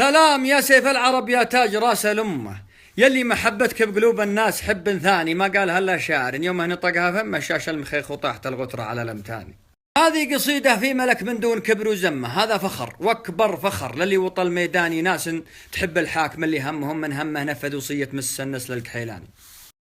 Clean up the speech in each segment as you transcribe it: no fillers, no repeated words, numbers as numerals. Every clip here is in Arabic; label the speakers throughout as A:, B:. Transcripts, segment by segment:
A: سلام يا سيف العرب يا تاج راس الأمة، يلي محبتك بقلوب الناس حب ثاني ما قال هلا شاعر يوم نطقها فم شاش المخيخ وطاحت الغترة على الأمتاني. هذه قصيدة في ملك من دون كبر وزمة، هذا فخر وأكبر فخر للي وطل ميداني، ناس تحب الحاكم اللي همهم من همه نفذ وصية مس النسل الكحيلاني.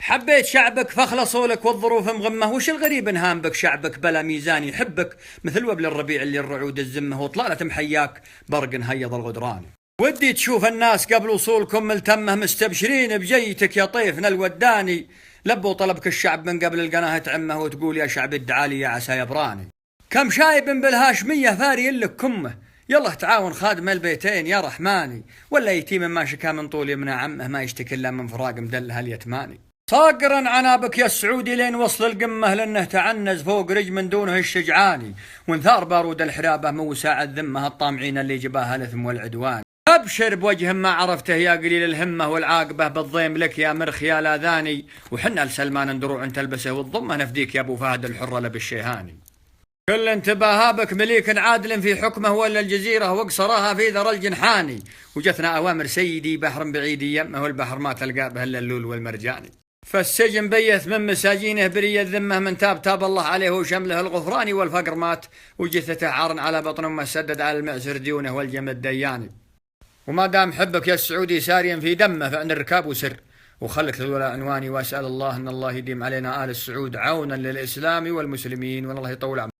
A: حبيت شعبك فاخلصوا لك والظروف مغمه، وش الغريب انهام بك شعبك بلا ميزان يحبك مثل وبل الربيع اللي الرعود الزمه وطلالة محياك برق هيض الغدران. ودي تشوف الناس قبل وصولكم ملتمه مستبشرين بجيتك يا طيفنا الوداني، لبوا طلبك الشعب من قبل القناه تعمه وتقول يا شعب الدعالي يا عسى يبراني. كم شايب بالهاشميه فاري لك كمه، يلا تعاون خادم البيتين يا رحماني، ولا يتيم ما شكا من طول يمنع عمه ما يشتكي الا من فراق مدلها اليتماني. صاقرا عنابك يا السعودي لين وصل القمه، لانه تعنز فوق رج من دونه الشجعاني، وانثار بارود الحرابه موسع الذمه الطامعين اللي جباها الاثم والعدوان. ابشر بوجه ما عرفته يا قليل الهمه والعاقبه بالضيم لك يا مرخ يا لاذاني، وحنا لسلمان دروع تلبسه والضمه نفديك يا ابو فهد الحره لبالشيهاني. كل انتباها بك مليك عادل في حكمه ولا الجزيره واقصراها في ذرى الجنحاني، وجتنا اوامر سيدي بحر بعيد يمه والبحر ما تلقى به الا اللول والمرجاني. فالسجن بيث من مساجينه بري الذمه من تاب الله عليه وشمله الغفراني، والفقر مات وجثته عار على بطن امه سدد على المعسر ديونه والجمد دياني. وما دام حبك يا السعودي ساريا في دمه فان الركاب وسر، وخلك للولا عنواني، واسال الله ان الله يديم علينا ال السعود عونا للاسلام والمسلمين، والله يطول عمرك.